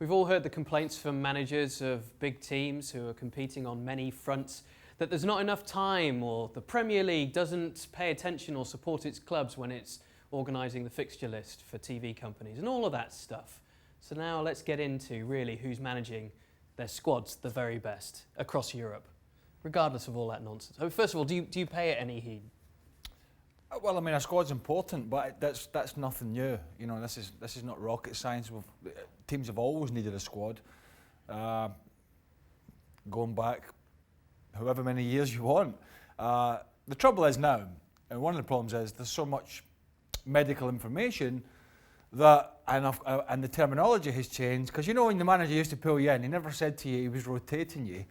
We've all heard the complaints from managers of big teams who are competing on many fronts that there's not enough time, or the Premier League doesn't pay attention or support its clubs when it's organising the fixture list for TV companies and all of that stuff. So now let's get into really who's managing their squads the very best across Europe, regardless of all that nonsense. So first of all, do you pay it any heed? Well, I mean, a squad's important, but that's nothing new. You know, this is not rocket science. Teams have always needed a squad, going back however many years you want. The trouble is now, and one of the problems is there's so much medical information that, and the terminology has changed. Because you know, when the manager used to pull you in, he never said to you he was rotating you,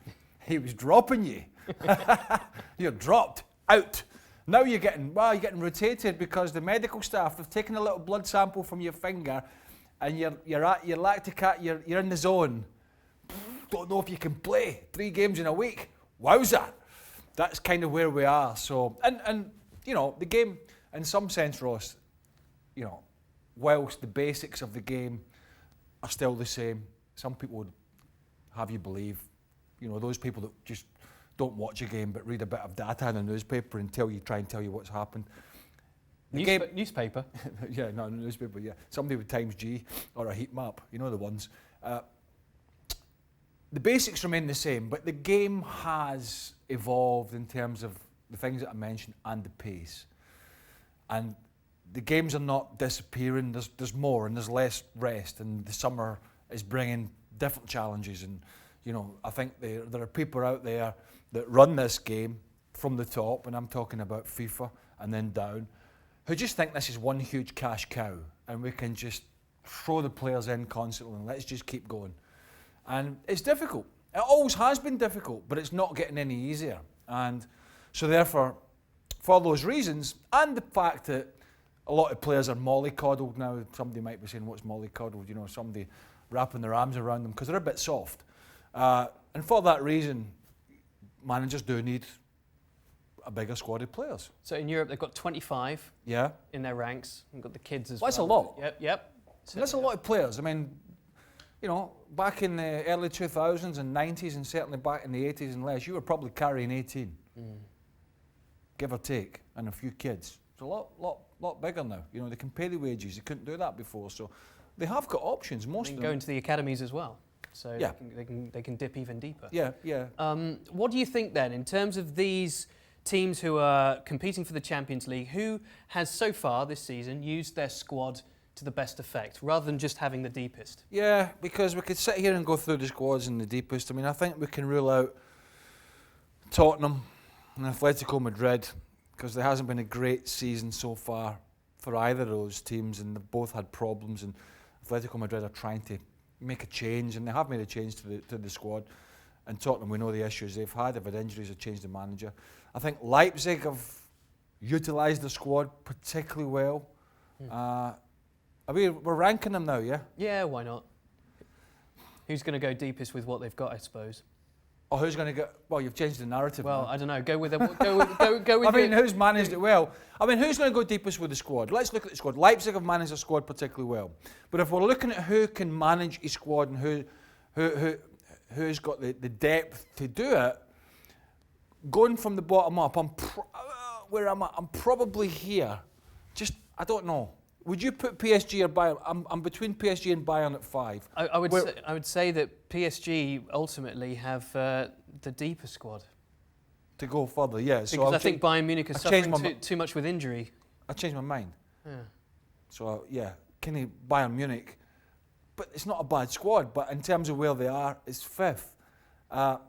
he was dropping you. You're dropped out. Now you're getting rotated because the medical staff have taken a little blood sample from your finger, and you're at your lactic acid, you're in the zone. Don't know if you can play 3 games in a week. Wowza! That's kind of where we are. So and you know, the game in some sense, Ross, you know, whilst the basics of the game are still the same, some people would have you believe, you know, those people that just don't watch a game but read a bit of data in a newspaper and try and tell you what's happened. Newspaper? Yeah, no, newspaper, yeah. Somebody with Times G or a heat map, you know the ones. The basics remain the same, but the game has evolved in terms of the things that I mentioned and the pace. And the games are not disappearing, there's more and there's less rest, and the summer is bringing different challenges. And you know, I think there are people out there that run this game from the top, and I'm talking about FIFA and then down, who just think this is one huge cash cow and we can just throw the players in constantly and let's just keep going. And it's difficult. It always has been difficult, but it's not getting any easier. And so therefore, for those reasons, and the fact that a lot of players are mollycoddled now, somebody might be saying, what's mollycoddled? You know, somebody wrapping their arms around them because they're a bit soft. And for that reason, managers do need a bigger squad of players. So in Europe, they've got 25 in their ranks. They've got the kids as well. That's a lot. Yep. So that's a lot of players. I mean, you know, back in the early 2000s and 90s, and certainly back in the 80s and less, you were probably carrying 18, give or take, and a few kids. It's a lot bigger now. You know, they can pay the wages. They couldn't do that before, so they have got options. Most of them go into the academies as well. So yeah. they can dip even deeper. Yeah. What do you think then, in terms of these teams who are competing for the Champions League, who has so far this season used their squad to the best effect, rather than just having the deepest? Yeah, because we could sit here and go through the squads in the deepest. I mean, I think we can rule out Tottenham and Atletico Madrid, because there hasn't been a great season so far for either of those teams, and they've both had problems, and Atletico Madrid are trying to make a change, and they have made a change to the squad. And Tottenham, we know the issues they've had. They've had injuries, they've changed the manager. I think Leipzig have utilised the squad particularly well. We're ranking them now, yeah? Yeah, why not? Who's going to go deepest with what they've got, I suppose? Or who's going to go? Well, you've changed the narrative. Well, now. I don't know. Go with them. Go with. I mean, who's managed it well? I mean, who's going to go deepest with the squad? Let's look at the squad. Leipzig have managed the squad particularly well. But if we're looking at who can manage a squad and who's got the depth to do it, going from the bottom up, where am I? I'm probably here. Just, I don't know. Would you put PSG or Bayern? I'm between PSG and Bayern at 5. I would say that PSG ultimately have the deeper squad. To go further, yeah. Because so I think Bayern Munich is suffering too much with injury. I changed my mind. Yeah. So can he Bayern Munich? But it's not a bad squad. But in terms of where they are, it's 5th. Do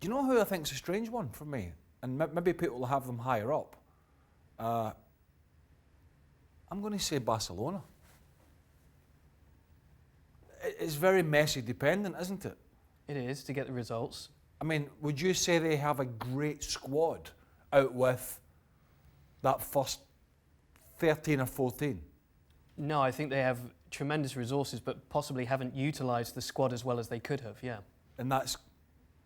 you know who I think is a strange one for me? And maybe people will have them higher up. I'm going to say Barcelona. It's very Messi dependent, isn't it? It is, to get the results. I mean, would you say they have a great squad out with that first 13 or 14? No, I think they have tremendous resources, but possibly haven't utilised the squad as well as they could have, yeah. And that's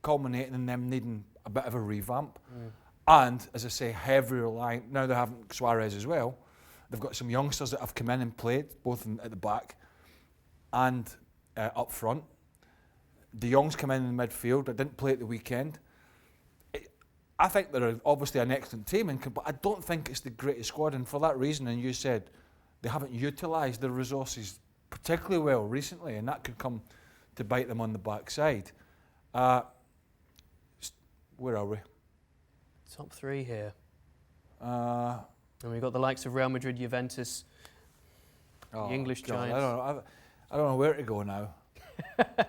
culminating in them needing a bit of a revamp. And, as I say, heavy reliant. Now they're having Suarez as well. They've got some youngsters that have come in and played, both at the back. and up front. De Jong's come in the midfield. I didn't play at the weekend. I think they're obviously an excellent team, but I don't think it's the greatest squad. And for that reason, and you said they haven't utilised their resources particularly well recently, and that could come to bite them on the backside. Where are we? Top three here. And we've got the likes of Real Madrid, Juventus, the English Giants. I don't know where to go now.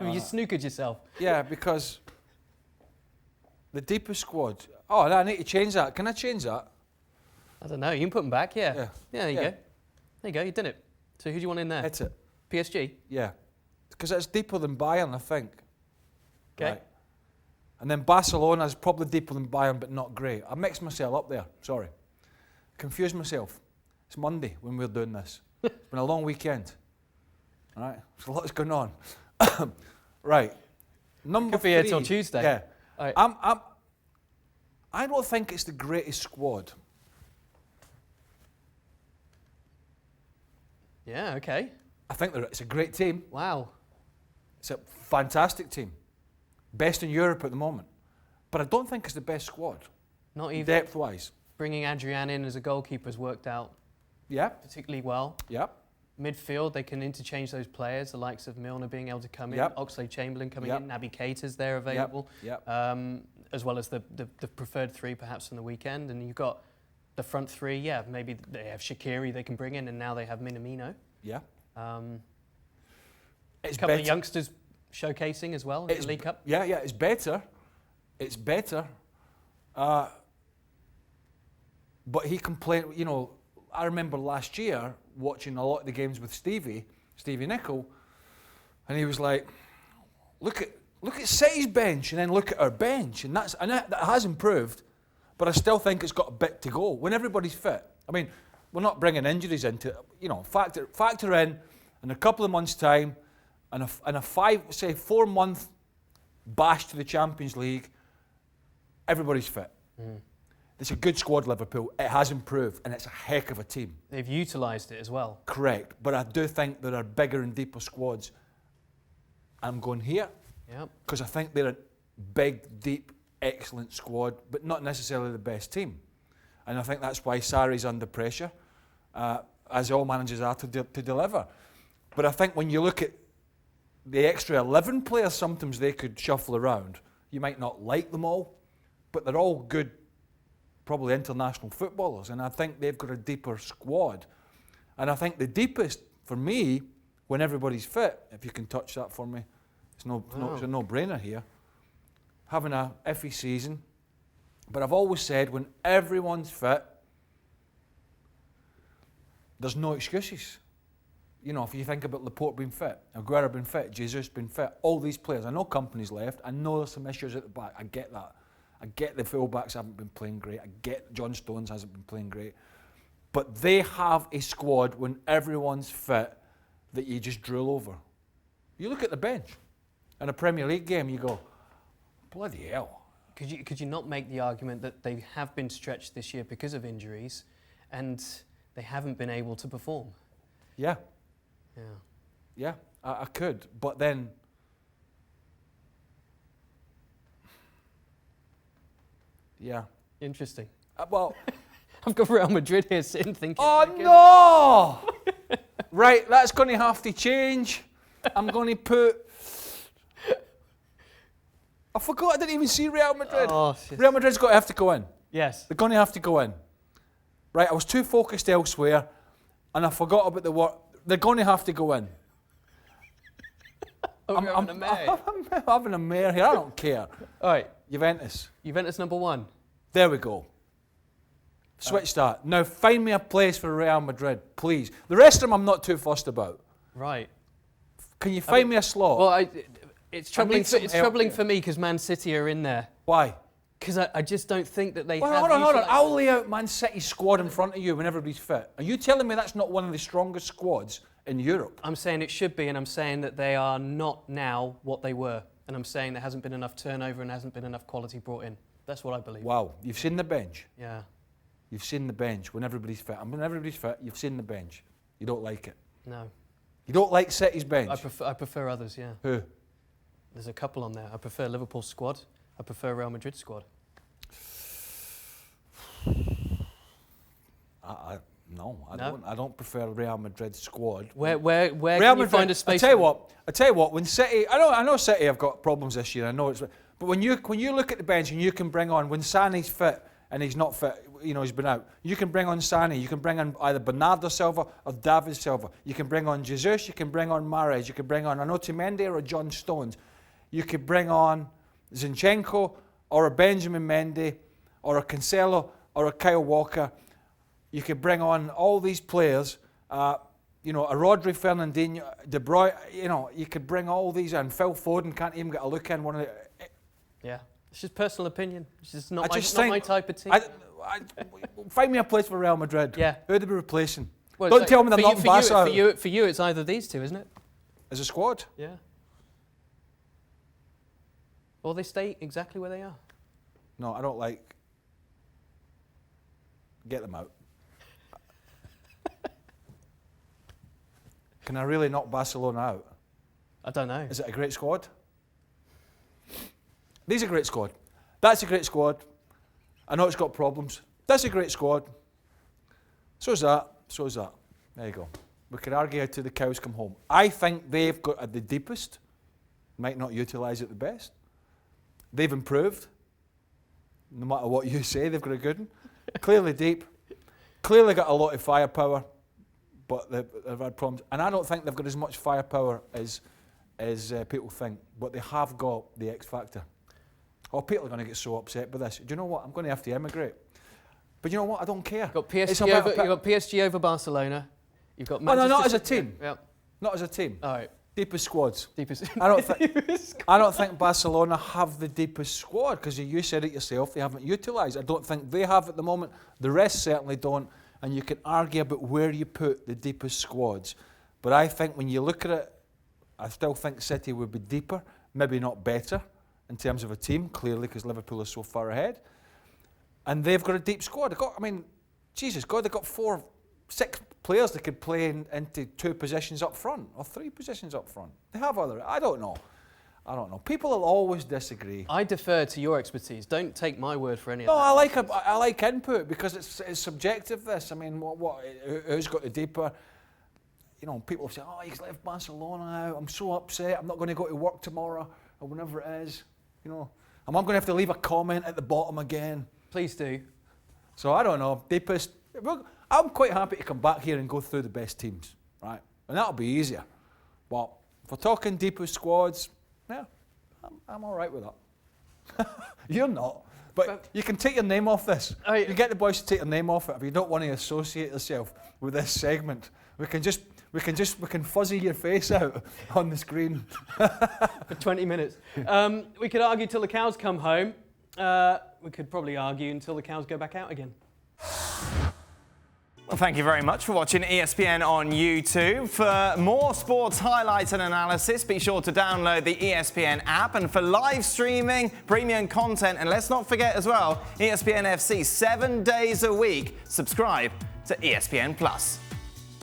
You snookered yourself. Yeah, because the deepest squad. Oh, I need to change that. Can I change that? I don't know. You can put them back, yeah. Yeah, there you go. There you go, you did it. So who do you want in there? Hit it. PSG? Yeah. Because it's deeper than Bayern, I think. Okay. Right. And then Barcelona is probably deeper than Bayern, but not great. I mixed myself up there. Sorry. Confused myself. It's Monday when we're doing this. It's been a long weekend. All right. There's a lot going on. Right. Number Could be here till Tuesday. Yeah. Right. I don't think it's the greatest squad. Yeah, okay. I think it's a great team. Wow. It's a fantastic team. Best in Europe at the moment. But I don't think it's the best squad. Not even depth-wise. bringing Adrian in as a goalkeeper has worked out particularly well. Yeah. Midfield, they can interchange those players, the likes of Milner being able to come in, Oxlade-Chamberlain coming in, Naby Keita's there available, as well as the preferred three perhaps on the weekend. And you've got the front three, maybe they have Shaqiri they can bring in, and now they have Minamino. Yeah. It's a couple of youngsters showcasing as well in the League Cup. Yeah, it's better. It's better. But he complained, I remember last year watching a lot of the games with Stevie Nicol, and he was like, look at City's bench and then look at our bench, and that has improved, but I still think it's got a bit to go when everybody's fit. I mean, we're not bringing injuries into, factor in a couple of months' time and a 4-month bash to the Champions League, everybody's fit. It's a good squad, Liverpool. It has improved, and it's a heck of a team. They've utilised it as well. Correct, but I do think there are bigger and deeper squads. I'm going here because I think they're a big, deep, excellent squad, but not necessarily the best team. And I think that's why Sarri's under pressure, as all managers are, to deliver. But I think when you look at the extra 11 players, sometimes they could shuffle around. You might not like them all, but they're all good, probably international footballers, and I think they've got a deeper squad. And I think the deepest, for me, when everybody's fit, if you can touch that for me, it's a no-brainer here, having a iffy season. But I've always said, when everyone's fit, there's no excuses. If you think about Laporte being fit, Aguero being fit, Jesus being fit, all these players, I know Company's left, I know there's some issues at the back, I get that. I get the fullbacks haven't been playing great. I get John Stones hasn't been playing great. But they have a squad when everyone's fit that you just drool over. You look at the bench in a Premier League game, you go, bloody hell. Could you not make the argument that they have been stretched this year because of injuries and they haven't been able to perform? Yeah. Yeah, I could. But then... Yeah. Interesting. Well, I've got Real Madrid here sitting thinking... Oh, no! Right, that's going to have to change. I'm going to put... I forgot I didn't even see Real Madrid. Oh, Real Madrid's got to have to go in. Yes. They're going to have to go in. Right, I was too focused elsewhere, and I forgot about the word. They're going to have to go in. I'm having a mare. I'm having a mare here. I don't care. All right. Juventus. Juventus number one. There we go. Switch that. Now find me a place for Real Madrid, please. The rest of them I'm not too fussed about. Right. Can you find me a slot? Well, it's troubling for me because Man City are in there. Why? Because I just don't think that they have... Hold on. I'll lay out Man City's squad in front of you when everybody's fit. Are you telling me that's not one of the strongest squads in Europe? I'm saying it should be, and I'm saying that they are not now what they were. And I'm saying there hasn't been enough turnover and hasn't been enough quality brought in. That's what I believe. Wow. You've seen the bench? Yeah. You've seen the bench when everybody's fit. And when everybody's fit, you've seen the bench. You don't like it? No. You don't like City's bench? I prefer others, yeah. Who? There's a couple on there. I prefer Liverpool's squad. I prefer Real Madrid's squad. No, I don't prefer Real Madrid's squad. Where can you find a space? I tell you what. When City, I know City have got problems this year. I know it's, but when you look at the bench and you can bring on when Sané's fit and he's not fit, he's been out. You can bring on Sané. You can bring on either Bernardo Silva or David Silva. You can bring on Jesus. You can bring on Mahrez. You can bring on Otamendi or John Stones. You could bring on Zinchenko or a Benjamin Mendy or a Cancelo or a Kyle Walker. You could bring on all these players, a Rodri, Fernandinho, De Bruyne. You could bring all these in. Phil Foden can't even get a look in one of the. Yeah, it's just personal opinion. It's just not my type of team. Find me a place for Real Madrid. Yeah. Who would they be replacing? Well, Don't tell me they're not Barca. For you, it's either these two, isn't it? As a squad? Yeah. Or they stay exactly where they are. No, I don't like. Get them out. Can I really knock Barcelona out? I don't know. Is it a great squad? These are a great squad. That's a great squad. I know it's got problems. That's a great squad. So is that. So is that. There you go. We could argue till the cows come home. I think they've got at the deepest. Might not utilise it the best. They've improved. No matter what you say, they've got a good one. Clearly deep. Clearly got a lot of firepower. But they've had problems. And I don't think they've got as much firepower as people think. But they have got the X factor. Oh, people are going to get so upset by this. Do you know what? I'm going to have to emigrate. But you know what? I don't care. You've got PSG over Barcelona. You've got Manchester not as a team. Yeah. Not as a team. All right. Deepest squads. Deepest. I don't think Barcelona have the deepest squad because you said it yourself. They haven't utilised. I don't think they have at the moment. The rest certainly don't. And you can argue about where you put the deepest squads. But I think when you look at it, I still think City would be deeper, maybe not better in terms of a team, clearly, because Liverpool is so far ahead. And they've got a deep squad. They've got 6 players that could play into 2 positions up front or 3 positions up front. They have other. I don't know. People will always disagree. I defer to your expertise. Don't take my word for any of that. No, I like input because it's subjective. This, I mean, who's got the deeper? People say, "Oh, he's left Barcelona out. I'm so upset. I'm not going to go to work tomorrow or whenever it is." I'm not going to have to leave a comment at the bottom again. Please do. So I don't know. Deepest. I'm quite happy to come back here and go through the best teams, right? And that'll be easier. But if we're talking deepest squads. Yeah, I'm all right with that. You're not, but you can take your name off this. You can get the boys to take your name off it if you don't want to associate yourself with this segment. We can fuzzy your face out on the screen for 20 minutes. We could argue till the cows come home. We could probably argue until the cows go back out again. Well, thank you very much for watching ESPN on YouTube. For more sports highlights and analysis, be sure to download the ESPN app. And for live streaming, premium content, and let's not forget as well, ESPNFC 7 days a week. Subscribe to ESPN+.